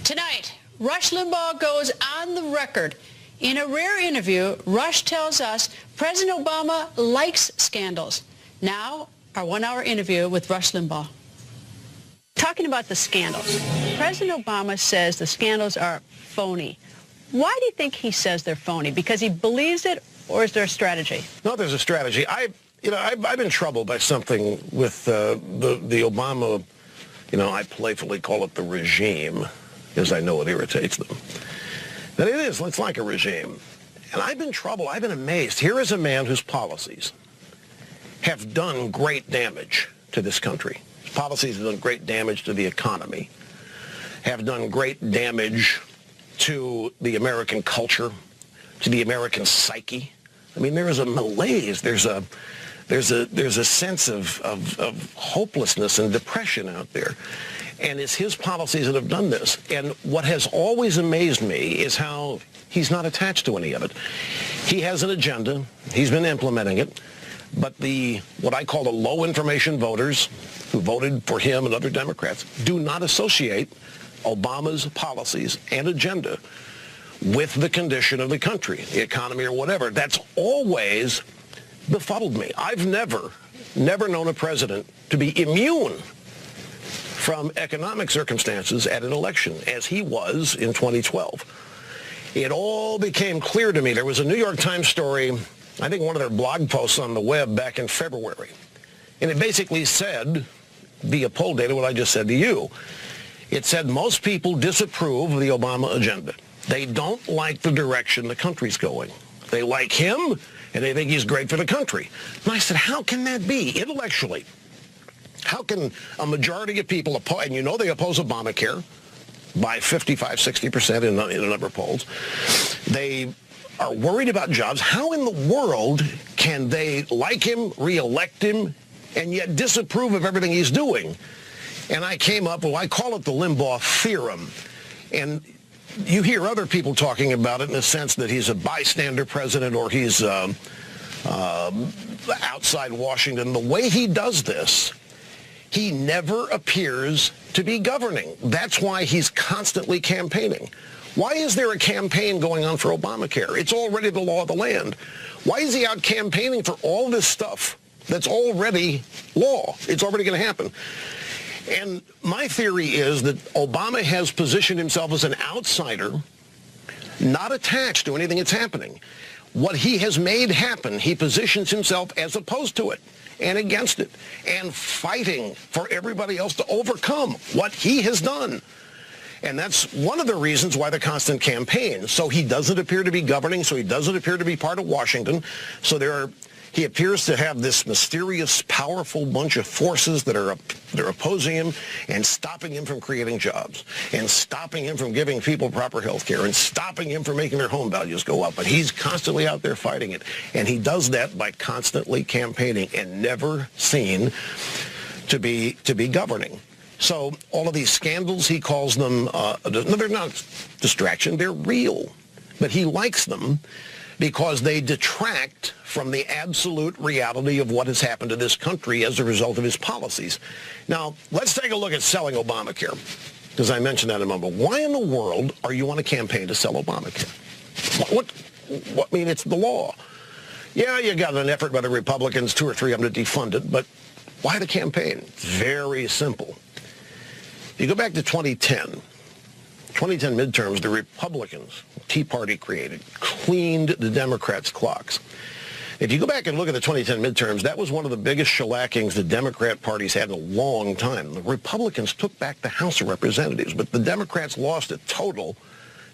Tonight, Rush Limbaugh goes on the record. In a rare interview, Rush tells us President Obama likes scandals. Now, our one-hour interview with Rush Limbaugh. Talking about the scandals, President Obama says the scandals are phony. Why do you think he says they're phony? Because he believes it, or is there a strategy? No, there's a strategy. I've been troubled by something with the Obama, I playfully call it the regime, because I know it irritates them. But it's like a regime. And I've been troubled, I've been amazed. Here is a man whose policies have done great damage to this country. His policies have done great damage to the economy, have done great damage to the American culture, to the American psyche. I mean, there is a malaise, there's a sense of hopelessness and depression out there. And it's his policies that have done this. And what has always amazed me is how he's not attached to any of it. He has an agenda. He's been implementing it. But what I call the low information voters who voted for him and other Democrats do not associate Obama's policies and agenda with the condition of the country, the economy or whatever. That's always befuddled me. I've never known a president to be immune from economic circumstances at an election, as he was in 2012. It all became clear to me. There was a New York Times story, I think one of their blog posts on the web back in February, and it basically said, via poll data, what I just said to you. It said most people disapprove of the Obama agenda. They don't like the direction the country's going. They like him, and they think he's great for the country. And I said, how can that be intellectually? How can a majority of people oppose, and they oppose Obamacare by 55, 60% in a number of polls. They are worried about jobs. How in the world can they like him, re-elect him, and yet disapprove of everything he's doing? And I came up, I call it the Limbaugh theorem. And you hear other people talking about it in the sense that he's a bystander president or he's outside Washington. The way he does this, he never appears to be governing. That's why he's constantly campaigning. Why is there a campaign going on for Obamacare? It's already the law of the land. Why is he out campaigning for all this stuff that's already law? It's already going to happen. And my theory is that Obama has positioned himself as an outsider, not attached to anything that's happening. What he has made happen, he positions himself as opposed to it and against it and fighting for everybody else to overcome what he has done. And that's one of the reasons why the constant campaign. So he doesn't appear to be governing, so he doesn't appear to be part of Washington. So he appears to have this mysterious, powerful bunch of forces that are opposing him and stopping him from creating jobs and stopping him from giving people proper health care and stopping him from making their home values go up. But he's constantly out there fighting it. And he does that by constantly campaigning and never seen to be governing. So all of these scandals, he calls them, no, they're not distraction, they're real. But he likes them because they detract from the absolute reality of what has happened to this country as a result of his policies. Now, let's take a look at selling Obamacare, because I mentioned that in a moment. Why in the world are you on a campaign to sell Obamacare? What I mean, it's the law. Yeah, you got an effort by the Republicans, 2 or 3 of them, to defund it, but why the campaign? It's very simple. If you go back to 2010 midterms, the Republicans, Tea Party created, cleaned the Democrats' clocks. If you go back and look at the 2010 midterms, that was one of the biggest shellackings the Democrat parties had in a long time. The Republicans took back the House of Representatives, but the Democrats lost a total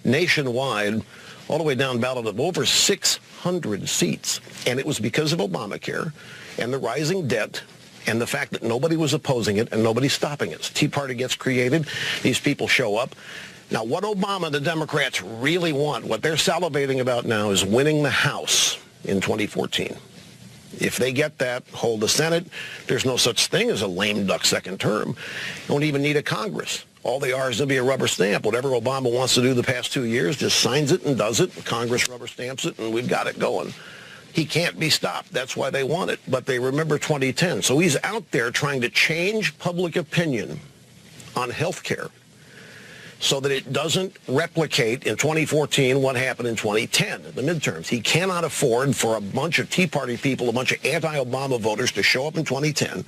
nationwide, all the way down ballot of over 600 seats. And it was because of Obamacare and the rising debt and the fact that nobody was opposing it and nobody stopping it. Tea Party gets created. These people show up. Now, what Obama and the Democrats really want, what they're salivating about now, is winning the House in 2014. If they get that, hold the Senate, there's no such thing as a lame duck second term. You don't even need a Congress. All they are is going to be a rubber stamp. Whatever Obama wants to do the past 2 years, just signs it and does it. Congress rubber stamps it, and we've got it going. He can't be stopped. That's why they want it. But they remember 2010. So he's out there trying to change public opinion on health care so that it doesn't replicate in 2014 what happened in 2010, the midterms. He cannot afford for a bunch of Tea Party people, a bunch of anti-Obama voters to show up in 2010,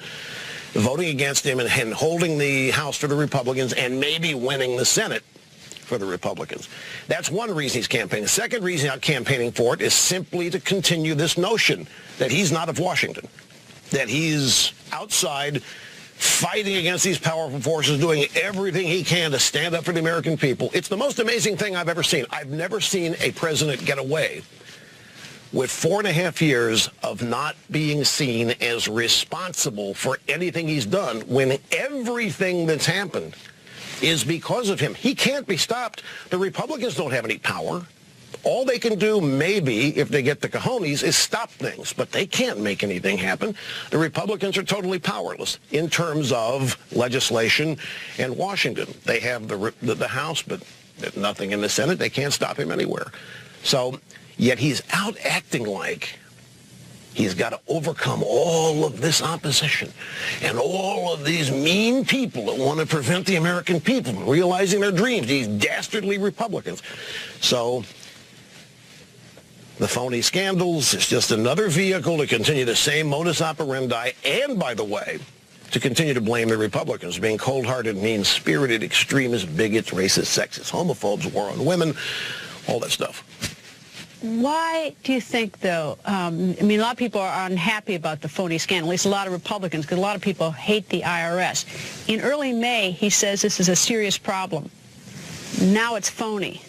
voting against him and holding the House for the Republicans and maybe winning the Senate for the Republicans. That's one reason he's campaigning. The second reason he's not campaigning for it is simply to continue this notion that he's not of Washington, that he's outside fighting against these powerful forces, doing everything he can to stand up for the American people. It's the most amazing thing I've ever seen. I've never seen a president get away with 4.5 years of not being seen as responsible for anything he's done when everything that's happened is because of him. He can't be stopped. The Republicans don't have any power. All they can do, maybe, if they get the cojones, is stop things. But they can't make anything happen. The Republicans are totally powerless in terms of legislation and Washington. They have the House, but nothing in the Senate. They can't stop him anywhere. So, yet he's out acting like he's got to overcome all of this opposition and all of these mean people that want to prevent the American people from realizing their dreams, these dastardly Republicans. So the phony scandals is just another vehicle to continue the same modus operandi and, by the way, to continue to blame the Republicans, being cold-hearted, mean-spirited, extremists, bigots, racists, sexists, homophobes, war on women, all that stuff. Why do you think, though, I mean, a lot of people are unhappy about the phony scandal, at least a lot of Republicans, because a lot of people hate the IRS. In early May, he says this is a serious problem. Now it's phony.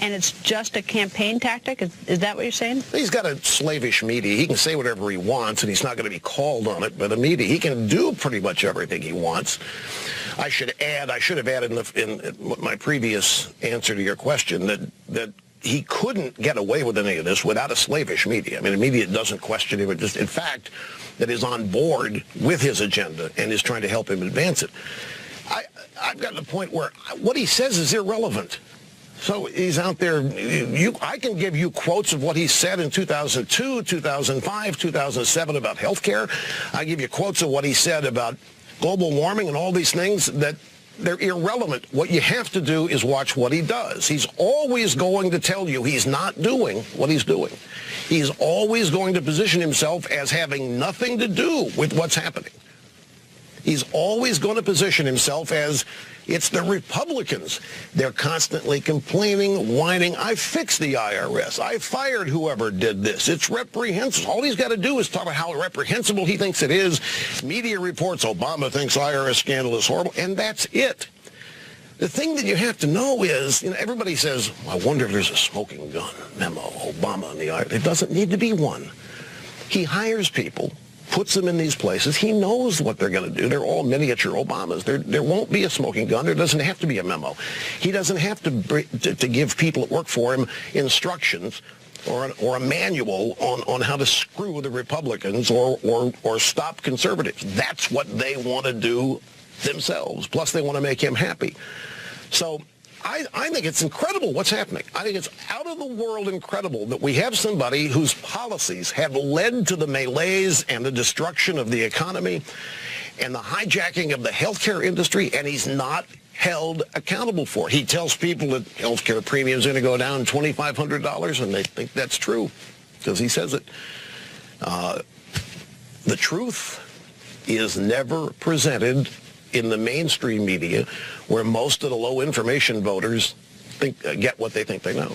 And it's just a campaign tactic? Is that what you're saying? He's got a slavish media. He can say whatever he wants, and he's not going to be called on it by the media. He can do pretty much everything he wants. I should have added in my previous answer to your question that he couldn't get away with any of this without a slavish media. I mean, a media doesn't question him. It just, in fact, that is on board with his agenda and is trying to help him advance it. I've gotten to the point where what he says is irrelevant. So he's out there. I can give you quotes of what he said in 2002, 2005, 2007 about health care. I give you quotes of what he said about global warming and all these things that they're irrelevant. What you have to do is watch what he does. He's always going to tell you he's not doing what he's doing. He's always going to position himself as having nothing to do with what's happening. He's always going to position himself as it's the Republicans. They're constantly complaining, whining, I fixed the IRS. I fired whoever did this. It's reprehensible. All he's got to do is talk about how reprehensible he thinks it is. Media reports Obama thinks IRS scandal is horrible, and that's it. The thing that you have to know is, everybody says, I wonder if there's a smoking gun memo, Obama and the IRS. There doesn't need to be one. He hires people, puts them in these places. He knows what they're going to do. They're all miniature Obamas. There won't be a smoking gun. There doesn't have to be a memo. He doesn't have to give people that work for him instructions or a manual on how to screw the Republicans or stop conservatives. That's what they want to do themselves. Plus, they want to make him happy. So I think it's incredible what's happening. I think it's out of the world incredible that we have somebody whose policies have led to the malaise and the destruction of the economy and the hijacking of the healthcare industry, and he's not held accountable for it. He tells people that healthcare premiums are going to go down $2,500, and they think that's true because he says it. The truth is never presented in the mainstream media, where most of the low information voters get what they think they know.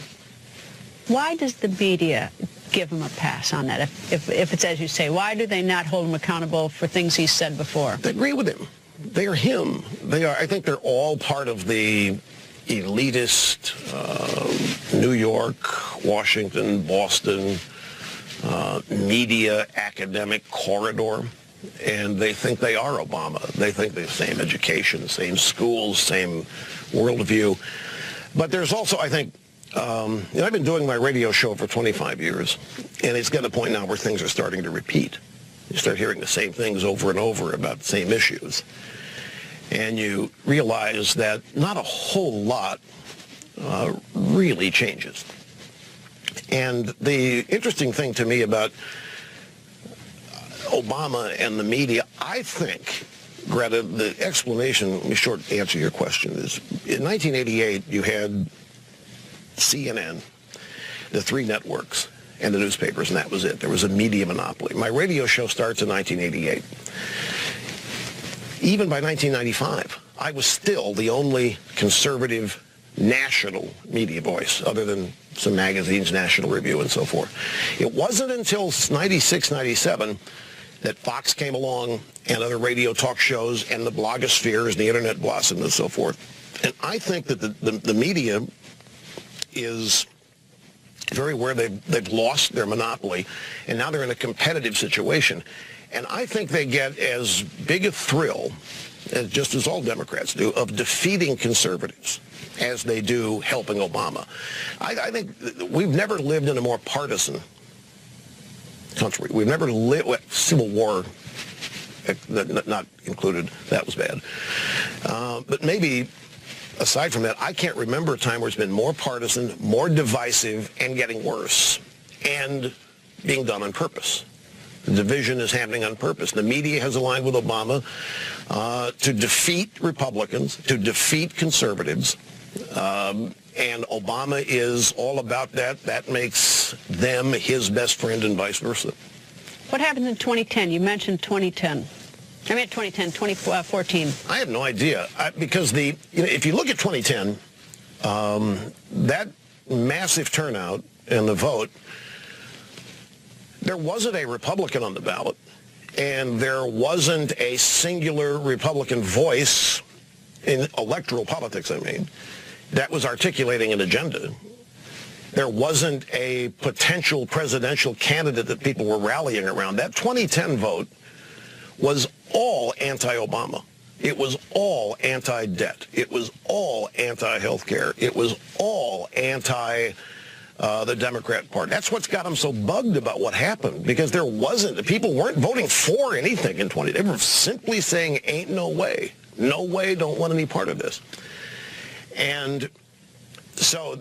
Why does the media give him a pass on that? If it's as you say, why do they not hold him accountable for things he's said before? They agree with him. They are him. They are. I think they're all part of the elitist New York, Washington, Boston media academic corridor. And they think they are Obama. They think they have the same education, same schools, same worldview. But there's also, I think, I've been doing my radio show for 25 years, and it's got to a point now where things are starting to repeat. You start hearing the same things over and over about the same issues. And you realize that not a whole lot really changes. And the interesting thing to me about Obama and the media, I think Greta, the explanation, the short answer to your question is, in 1988, you had CNN, the three networks, and the newspapers, and that was it. There was a media monopoly. My radio show starts in 1988. Even by 1995, I was still the only conservative national media voice, other than some magazines, National Review and so forth. It wasn't until 96, 97 that Fox came along and other radio talk shows and the blogosphere and the internet blossomed and so forth. And I think that the media is very aware they've lost their monopoly, and now they're in a competitive situation. And I think they get as big a thrill, just as all Democrats do, of defeating conservatives as they do helping Obama. I think we've never lived in a more partisan country. We've never lived, Civil War not included, that was bad. But maybe aside from that, I can't remember a time where it's been more partisan, more divisive, and getting worse, and being done on purpose. The division is happening on purpose. The media has aligned with Obama to defeat Republicans, to defeat conservatives, and Obama is all about that. That makes them his best friend and vice versa. What happened in 2010? You mentioned 2010. I mean 2010, 2014. I have no idea, because if you look at 2010, that massive turnout in the vote, there wasn't a Republican on the ballot, and there wasn't a singular Republican voice in electoral politics, I mean, that was articulating an agenda. There wasn't a potential presidential candidate that people were rallying around. That 2010 vote was all anti-Obama. It was all anti-debt. It was all anti-health care. It was all anti the Democrat Party. That's what's got them so bugged about what happened, because people weren't voting for anything in 20. They were simply saying, ain't no way. No way, don't want any part of this. And so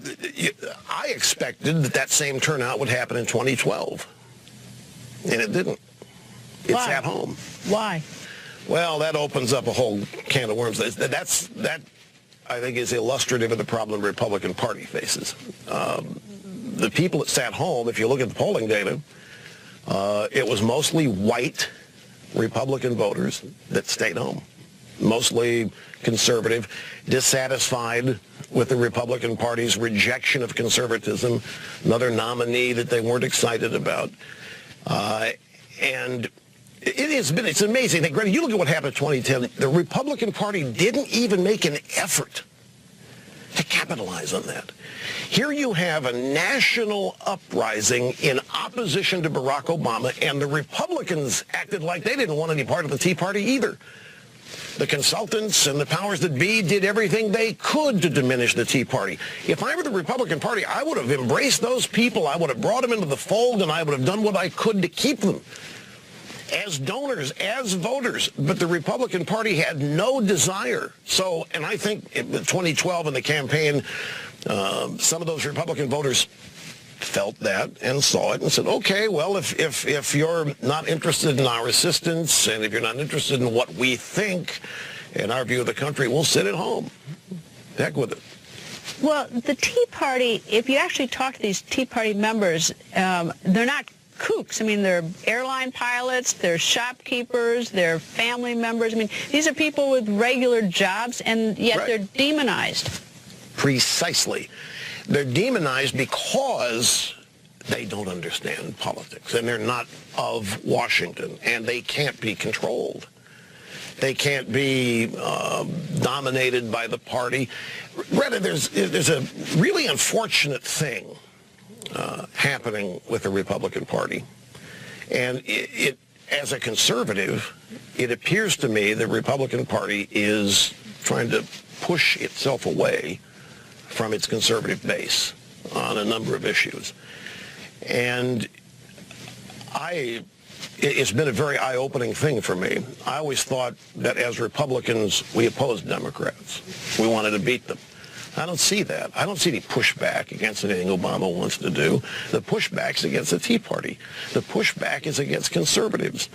I expected that same turnout would happen in 2012. And it didn't. It's Why? at home. Why? Well, that opens up a whole can of worms. That I think, is illustrative of the problem the Republican Party faces. The people that sat home, if you look at the polling data, it was mostly white Republican voters that stayed home. Mostly conservative, dissatisfied with the Republican Party's rejection of conservatism, another nominee that they weren't excited about. And it's amazing. Greta, you look at what happened in 2010. The Republican Party didn't even make an effort to capitalize on that. Here you have a national uprising in opposition to Barack Obama, and the Republicans acted like they didn't want any part of the Tea Party either. The consultants and the powers that be did everything they could to diminish the Tea Party. If I were the Republican Party, I would have embraced those people. I would have brought them into the fold, and I would have done what I could to keep them as donors, as voters. But the Republican Party had no desire. So, and I think in 2012 in the campaign, some of those Republican voters felt that and saw it and said, okay, well, if you're not interested in our assistance, and if you're not interested in what we think in our view of the country, we'll sit at home. Heck with it. Well, the Tea Party, if you actually talk to these Tea Party members, they're not kooks. I mean, they're airline pilots, they're shopkeepers, they're family members. I mean, these are people with regular jobs, and yet Right. they're demonized. Precisely. They're demonized because they don't understand politics, and they're not of Washington, and they can't be controlled. They can't be dominated by the party. Greta, there's a really unfortunate thing happening with the Republican Party, and it as a conservative, it appears to me the Republican Party is trying to push itself away from its conservative base on a number of issues. And it's been a very eye-opening thing for me. I always thought that as Republicans, we opposed Democrats. We wanted to beat them. I don't see that. I don't see any pushback against anything Obama wants to do. The pushback's against the Tea Party. The pushback is against conservatives.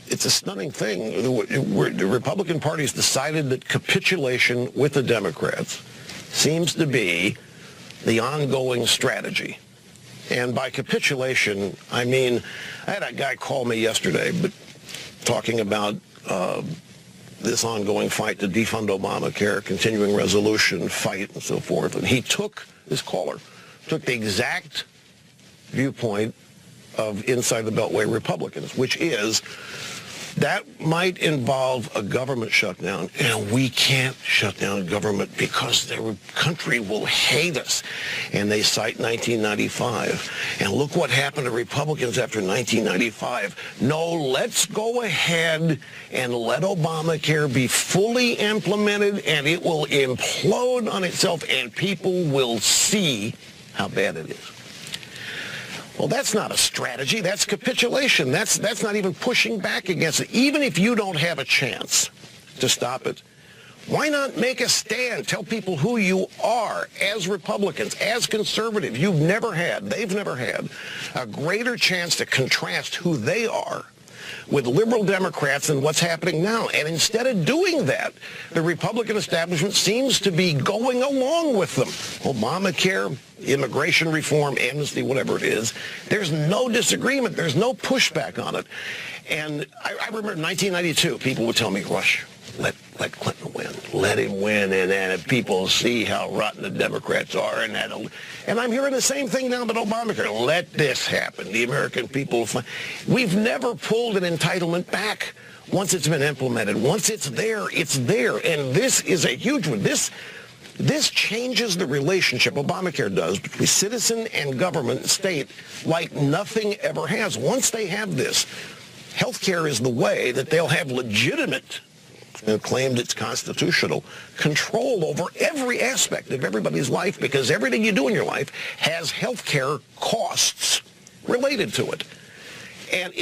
it's a stunning thing. The Republican Party's decided that capitulation with the Democrats seems to be the ongoing strategy. And by capitulation, I mean, I had a guy call me yesterday, but talking about this ongoing fight to defund Obamacare, continuing resolution fight, and so forth. And he took, this caller, took the exact viewpoint of inside the Beltway Republicans, which is that might involve a government shutdown, and we can't shut down government because the country will hate us. And they cite 1995. And look what happened to Republicans after 1995. No, let's go ahead and let Obamacare be fully implemented, and it will implode on itself, and people will see how bad it is. Well, that's not a strategy. That's capitulation. That's not even pushing back against it. Even if you don't have a chance to stop it, why not make a stand? Tell people who you are as Republicans, as conservatives. They've never had a greater chance to contrast who they are with liberal Democrats than what's happening now. And instead of doing that, the Republican establishment seems to be going along with them. Obamacare, immigration reform, amnesty, whatever it is, there's no disagreement. There's no pushback on it. And I remember in 1992, people would tell me, Rush, let Clinton win. Let him win, and then people see how rotten the Democrats are. And I'm hearing the same thing now about Obamacare. Let this happen. The American people. We've never pulled an entitlement back once it's been implemented. Once it's there, it's there. And this is a huge one. This changes the relationship, Obamacare does, between citizen and government and state like nothing ever has. Once they have this, health care is the way that they'll have legitimate and claimed it's constitutional control over every aspect of everybody's life, because everything you do in your life has health care costs related to it. And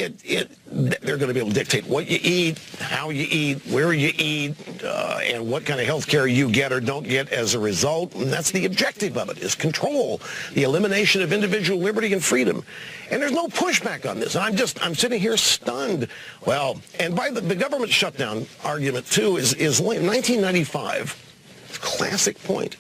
they're going to be able to dictate what you eat, how you eat, where you eat, and what kind of health care you get or don't get as a result. And that's the objective of it, is control, the elimination of individual liberty and freedom. And there's no pushback on this. I'm sitting here stunned. Well, and by the government shutdown argument, too, is lame. 1995, classic point.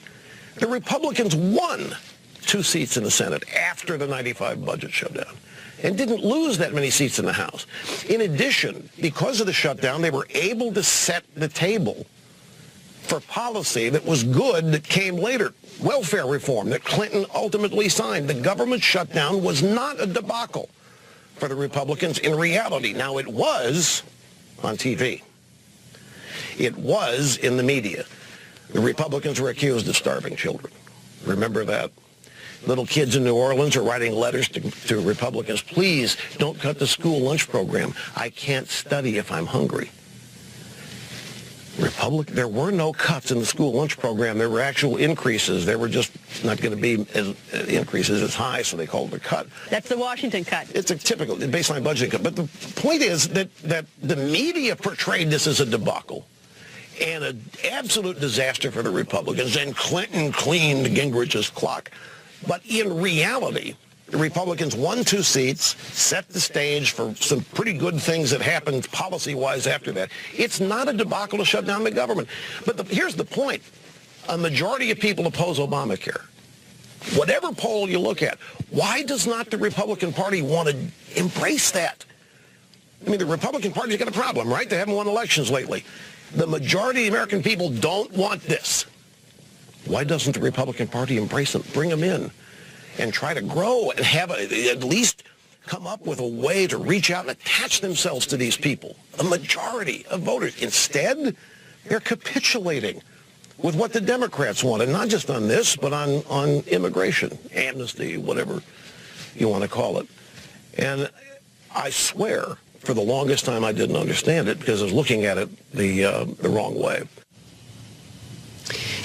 The Republicans won 2 seats in the Senate after the 95 budget shutdown, and didn't lose that many seats in the House. In addition, because of the shutdown, they were able to set the table for policy that was good that came later. Welfare reform that Clinton ultimately signed. The government shutdown was not a debacle for the Republicans in reality. Now, it was on TV. It was in the media. The Republicans were accused of starving children. Remember that? Little kids in New Orleans are writing letters to Republicans. Please don't cut the school lunch program. I can't study if I'm hungry. There were no cuts in the school lunch program. There were actual increases. There were just not going to be increases as high, so they called it a cut. That's the Washington cut. It's a typical baseline budget cut. But the point is that the media portrayed this as a debacle and an absolute disaster for the Republicans, and Clinton cleaned Gingrich's clock. But in reality, the Republicans won 2 seats, set the stage for some pretty good things that happened policy-wise after that. It's not a debacle to shut down the government. But here's the point. A majority of people oppose Obamacare. Whatever poll you look at, why does not the Republican Party want to embrace that? I mean, the Republican Party's got a problem, right? They haven't won elections lately. The majority of the American people don't want this. Why doesn't the Republican Party embrace them, bring them in, and try to grow and have at least come up with a way to reach out and attach themselves to these people, a majority of voters? Instead, they're capitulating with what the Democrats want, and not just on this, but on immigration, amnesty, whatever you want to call it. And I swear, for the longest time, I didn't understand it because I was looking at it the wrong way.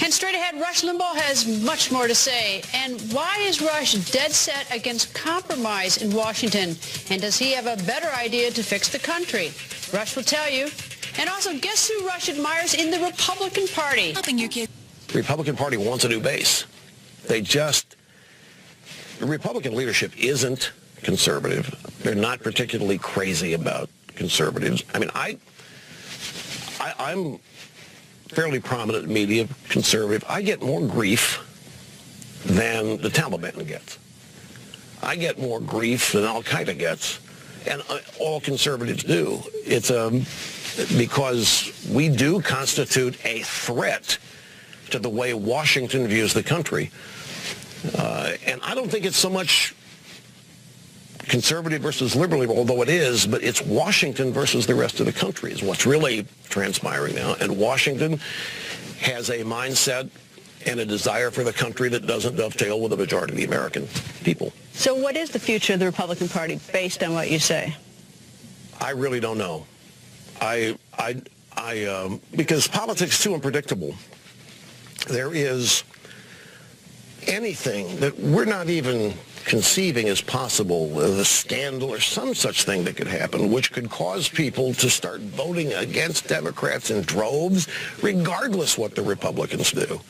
And straight ahead, Rush Limbaugh has much more to say. And why is Rush dead set against compromise in Washington? And does he have a better idea to fix the country? Rush will tell you. And also, guess who Rush admires in the Republican Party? Helping your kid. The Republican Party wants a new base. The Republican leadership isn't conservative. They're not particularly crazy about conservatives. I mean, I'm fairly prominent media conservative. I get more grief than the Taliban gets. I get more grief than Al-Qaeda gets, and all conservatives do. It's because we do constitute a threat to the way Washington views the country. And I don't think it's so much conservative versus liberal, although it is, but it's Washington versus the rest of the country is what's really transpiring now. And Washington has a mindset and a desire for the country that doesn't dovetail with the majority of the American people. So what is the future of the Republican Party based on what you say? I really don't know. Because politics is too unpredictable. There is anything that we're not even conceiving as possible, a scandal or some such thing that could happen, which could cause people to start voting against Democrats in droves, regardless what the Republicans do.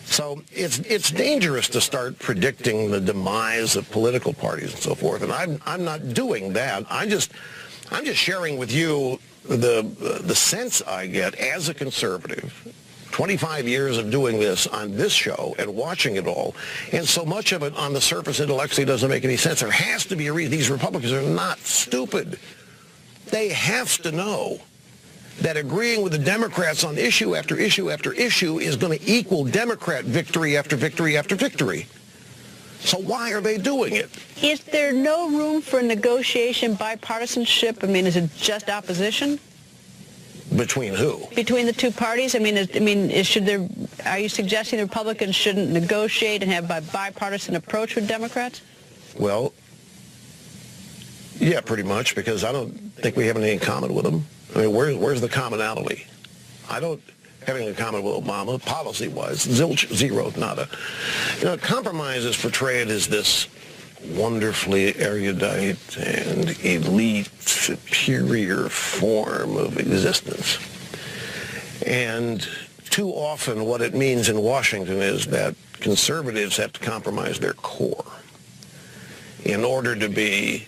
So it's dangerous to start predicting the demise of political parties and so forth, and I'm not doing that. I'm just sharing with you the sense I get as a conservative. 25 years of doing this on this show and watching it all, and so much of it on the surface intellectually doesn't make any sense. There has to be a reason. These Republicans are not stupid. They have to know that agreeing with the Democrats on issue after issue after issue is going to equal Democrat victory after victory after victory. So why are they doing it? Is there no room for negotiation, bipartisanship? I mean, is it just opposition? Between who? Between the two parties? Are you suggesting the Republicans shouldn't negotiate and have a bipartisan approach with Democrats? Well, yeah, pretty much, because I don't think we have anything in common with them. I mean, where's the commonality? I don't have anything in common with Obama, policy-wise. Zilch, zero, nada. You know, compromise is portrayed as this wonderfully erudite and elite, superior form of existence. And too often what it means in Washington is that conservatives have to compromise their core in order to be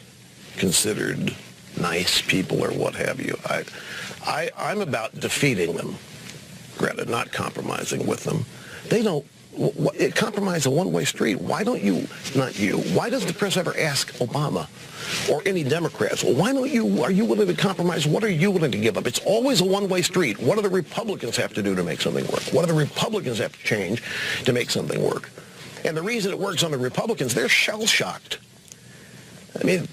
considered nice people or what have you. I'm about defeating them, Greta, not compromising with them. They don't compromise a one-way street. Why don't you, not you, why does the press ever ask Obama or any Democrats, well, why don't you, are you willing to compromise? What are you willing to give up? It's always a one-way street. What do the Republicans have to do to make something work? What do the Republicans have to change to make something work? And the reason it works on the Republicans, they're shell-shocked. I mean,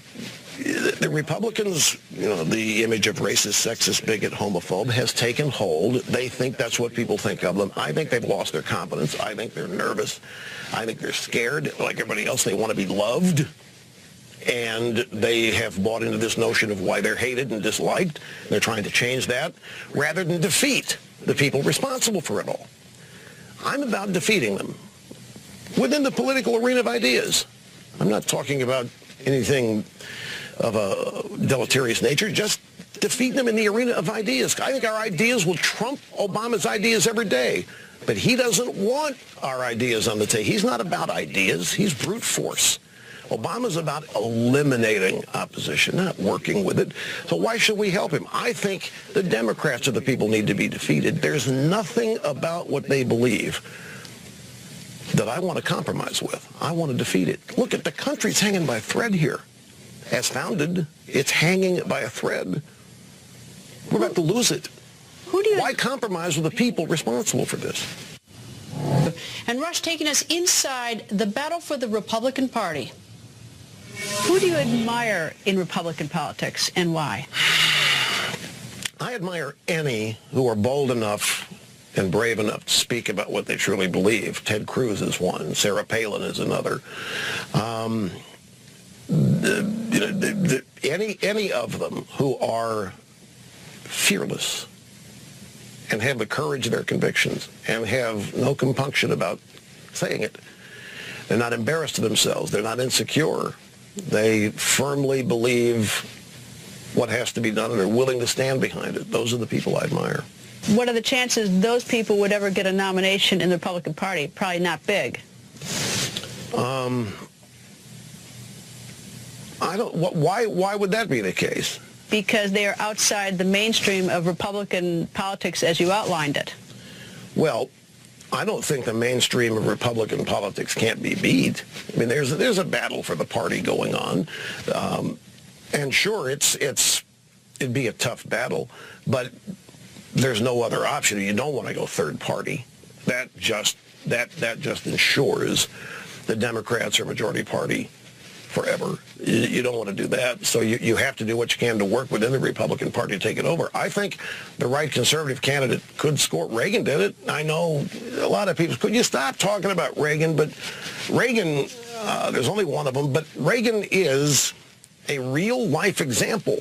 the Republicans, you know, the image of racist, sexist, bigot, homophobe has taken hold. They think that's what people think of them. I think they've lost their confidence. I think they're nervous. I think they're scared. Like everybody else, they want to be loved. And they have bought into this notion of why they're hated and disliked. They're trying to change that rather than defeat the people responsible for it all. I'm about defeating them within the political arena of ideas. I'm not talking about anything of a deleterious nature, just defeat them in the arena of ideas. I think our ideas will trump Obama's ideas every day, but he doesn't want our ideas on the table. He's not about ideas. He's brute force. Obama's about eliminating opposition, not working with it. So why should we help him? I think the Democrats of the people need to be defeated. There's nothing about what they believe that I want to compromise with. I want to defeat it. Look, at the country's hanging by a thread here. As founded, it's hanging by a thread. We're about to lose it. Why compromise with the people responsible for this? And Rush, taking us inside the battle for the Republican Party. Who do you admire in Republican politics and why? I admire any who are bold enough and brave enough to speak about what they truly believe. Ted Cruz is one. Sarah Palin is another. Any of them who are fearless and have the courage of their convictions and have no compunction about saying it. They're not embarrassed of themselves. They're not insecure. They firmly believe what has to be done and are willing to stand behind it. Those are the people I admire. What are the chances those people would ever get a nomination in the Republican Party? Probably not big. I don't. Why would that be the case? because they are outside the mainstream of Republican politics as you outlined it? Well, I don't think the mainstream of Republican politics can't be beat. I mean, there's a battle for the party going on, and sure, it'd be a tough battle, but there's no other option. You don't want to go third party. That just ensures the Democrats are majority party forever. You don't want to do that. So you have to do what you can to work within the Republican Party to take it over. I think the right conservative candidate could score. Reagan did it. I know a lot of people, could you stop talking about Reagan? But Reagan, there's only one of them, but Reagan is a real life example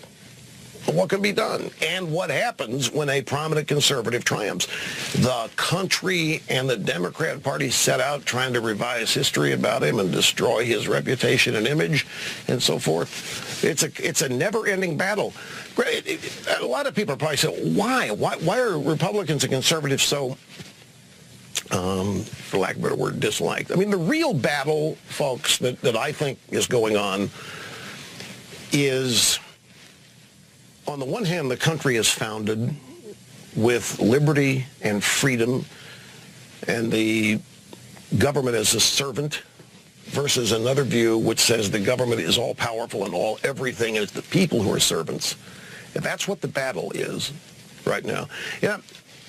of what can be done and what happens when a prominent conservative triumphs. The country and the Democrat Party set out trying to revise history about him and destroy his reputation and image and so forth. It's a never-ending battle. A lot of people are probably saying, why are Republicans and conservatives so, for lack of a better word, disliked? I mean, the real battle, folks, that I think is going on is, on the one hand, the country is founded with liberty and freedom and the government as a servant, versus another view which says the government is all powerful and everything, and it's the people who are servants. And that's what the battle is right now. Yeah, I'll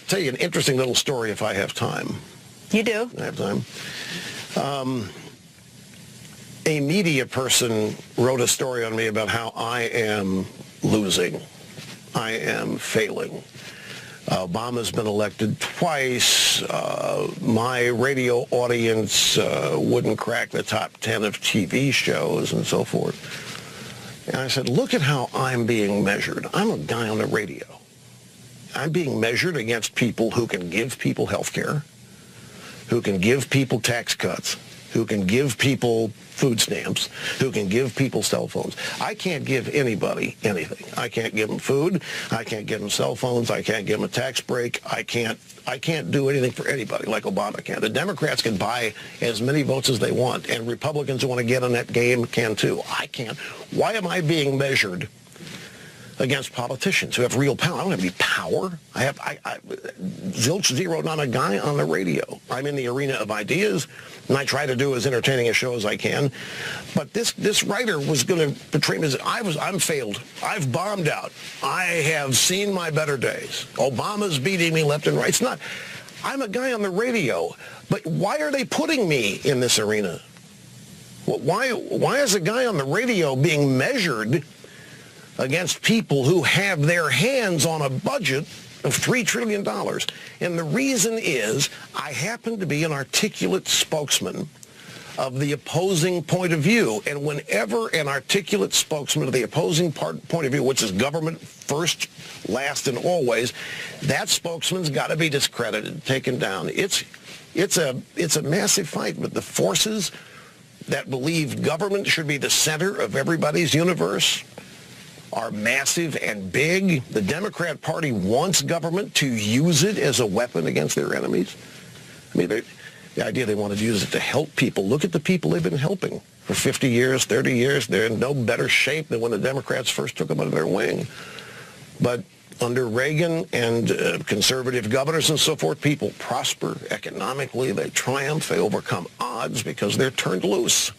tell you an interesting little story if I have time. You do. I have time. A media person wrote a story on me about how I am losing. I am failing. Obama's been elected twice. My radio audience wouldn't crack the top 10 of TV shows and so forth. And I said, look at how I'm being measured. I'm a guy on the radio. I'm being measured against people who can give people health care, who can give people tax cuts, who can give people food stamps, who can give people cell phones. I can't give anybody anything. I can't give them food. I can't give them cell phones. I can't give them a tax break. I can't do anything for anybody like Obama can. The Democrats can buy as many votes as they want, and Republicans who want to get on that game can too. I can't. Why am I being measured against politicians who have real power? I don't have any power. I zilch zero, not a guy on the radio. I'm in the arena of ideas, and I try to do as entertaining a show as I can. But this writer was going to portray me as I'm failed. I've bombed out. I have seen my better days. Obama's beating me left and right. It's not. I'm a guy on the radio. But why are they putting me in this arena? Why is a guy on the radio being measured against people who have their hands on a budget of $3 trillion? And the reason is I happen to be an articulate spokesman of the opposing point of view. And whenever an articulate spokesman of the opposing point of view, which is government first, last, and always, that spokesman's got to be discredited, taken down. It's a massive fight, but the forces that believe government should be the center of everybody's universe are massive and big. The Democrat Party wants government to use it as a weapon against their enemies. I mean, the idea they want to use it to help people. Look at the people they've been helping for 50 years, 30 years. They're in no better shape than when the Democrats first took them under their wing. But under Reagan and conservative governors and so forth, people prosper economically. They triumph. They overcome odds because they're turned loose.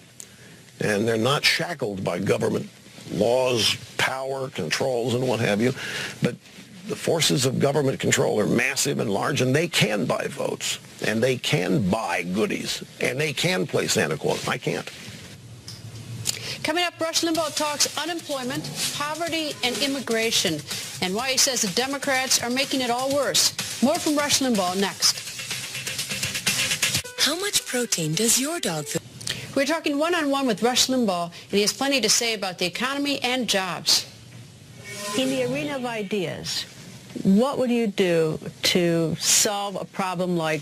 And they're not shackled by government laws, power, controls, and what have you. But the forces of government control are massive and large, and they can buy votes, and they can buy goodies, and they can play Santa Claus. I can't. Coming up, Rush Limbaugh talks unemployment, poverty, and immigration, and why he says the Democrats are making it all worse. More from Rush Limbaugh next. How much protein does your dog feel? We're talking one-on-one with Rush Limbaugh, and he has plenty to say about the economy and jobs. In the arena of ideas, what would you do to solve a problem like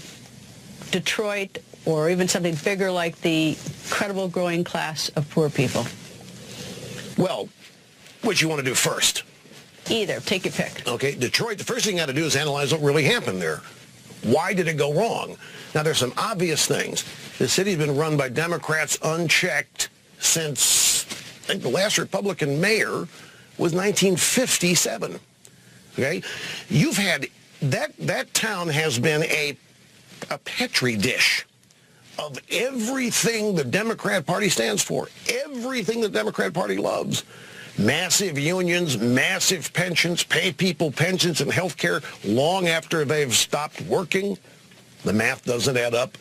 Detroit, or even something bigger like the incredible growing class of poor people? Well, what you want to do first? Either. Take your pick. Okay, Detroit, the first thing you got to do is analyze what really happened there. Why did it go wrong? Now, there's some obvious things. The city's been run by Democrats unchecked since, I think, the last Republican mayor was 1957. Okay? You've had, that town has been a petri dish of everything the Democrat Party stands for, everything the Democrat Party loves. Massive unions, massive pensions, pay people pensions and health care long after they've stopped working. The math doesn't add up.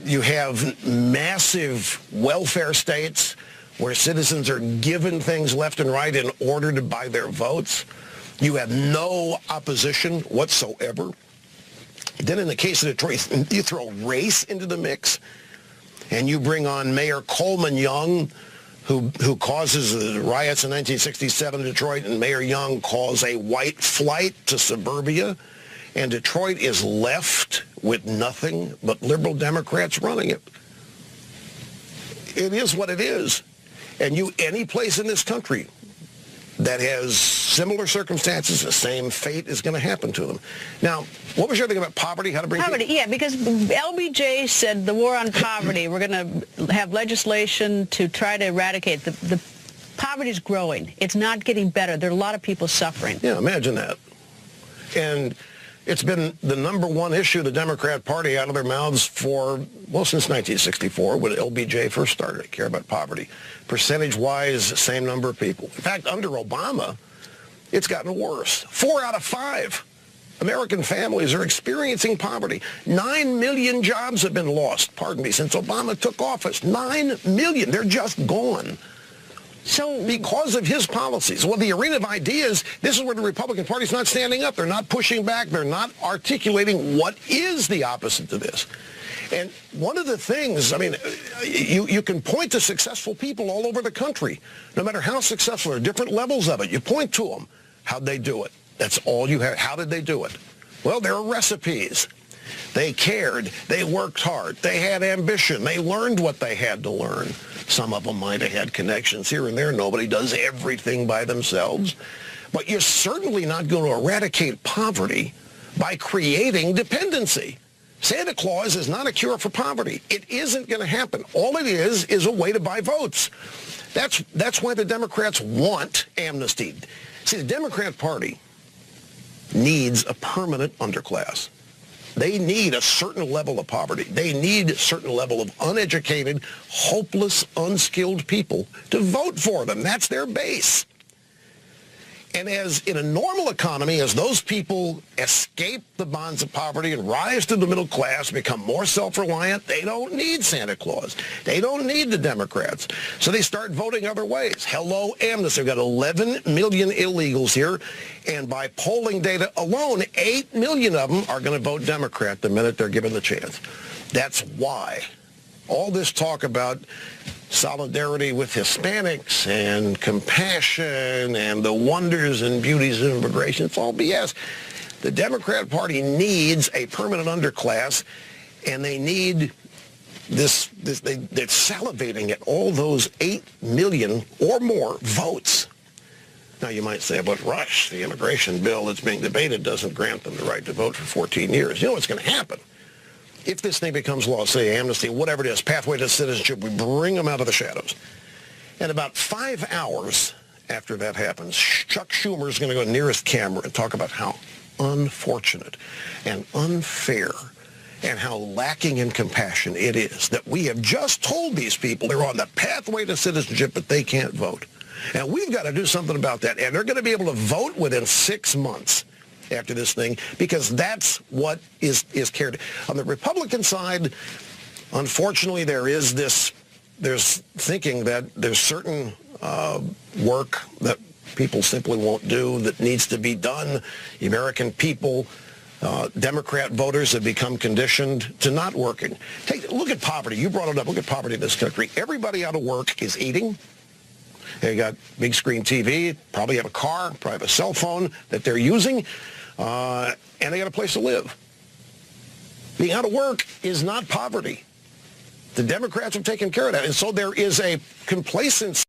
You have massive welfare states where citizens are given things left and right in order to buy their votes. You have no opposition whatsoever. Then in the case of Detroit, you throw race into the mix, and you bring on Mayor Coleman Young, who causes the riots in 1967 in Detroit, and Mayor Young calls a white flight to suburbia, and Detroit is left with nothing but liberal Democrats running it. It is what it is. And any place in this country that has similar circumstances, the same fate is going to happen to them. Now, what was your thing about poverty? How to bring poverty? Yeah, because LBJ said the war on poverty, we're going to have legislation to try to eradicate. The poverty is growing. It's not getting better. There are a lot of people suffering. Yeah, imagine that. And it's been the number one issue of the Democrat Party out of their mouths for, well, since 1964, when LBJ first started to care about poverty. Percentage-wise, same number of people. In fact, under Obama, it's gotten worse. 4 out of 5 American families are experiencing poverty. 9 million jobs have been lost, since Obama took office. 9 million. They're just gone. So because of his policies. Well, the arena of ideas, this is where the Republican Party's not standing up. They're not pushing back. They're not articulating what is the opposite to this. And one of the things, I mean, you can point to successful people all over the country. No matter how successful, there are different levels of it. You point to them. How'd they do it? That's all you have. How did they do it? Well, there are recipes. They cared. They worked hard. They had ambition. They learned what they had to learn. Some of them might have had connections here and there. Nobody does everything by themselves. But you're certainly not going to eradicate poverty by creating dependency. Santa Claus is not a cure for poverty. It isn't going to happen. All it is a way to buy votes. That's why the Democrats want amnesty. See, the Democrat Party needs a permanent underclass. They need a certain level of poverty. They need a certain level of uneducated, hopeless, unskilled people to vote for them. That's their base. And as in a normal economy, as those people escape the bonds of poverty and rise to the middle class, become more self-reliant, they don't need Santa Claus. They don't need the Democrats. So they start voting other ways. Hello, amnesty. We've got 11 million illegals here. And by polling data alone, 8 million of them are going to vote Democrat the minute they're given the chance. That's why all this talk about solidarity with Hispanics and compassion and the wonders and beauties of immigration, it's all BS. The Democrat Party needs a permanent underclass, and they need they're salivating at all those 8 million or more votes. Now, you might say, but Rush, the immigration bill that's being debated doesn't grant them the right to vote for 14 years. You know what's going to happen? If this thing becomes law, say amnesty, whatever it is, pathway to citizenship, we bring them out of the shadows. And about 5 hours after that happens, Chuck Schumer is going to go nearest camera and talk about how unfortunate and unfair and how lacking in compassion it is that we have just told these people they're on the pathway to citizenship, but they can't vote. And we've got to do something about that. And they're going to be able to vote within 6 months after this thing, because that's what is cared. On the Republican side, unfortunately, there's thinking that there's certain work that people simply won't do that needs to be done. The American people, Democrat voters have become conditioned to not working. Look at poverty. You brought it up. Look at poverty in this country. Everybody out of work is eating. They got big screen TV, probably have a car, probably have a cell phone that they're using, and they got a place to live. Being out of work is not poverty. The Democrats have taken care of that. And so there is a complacency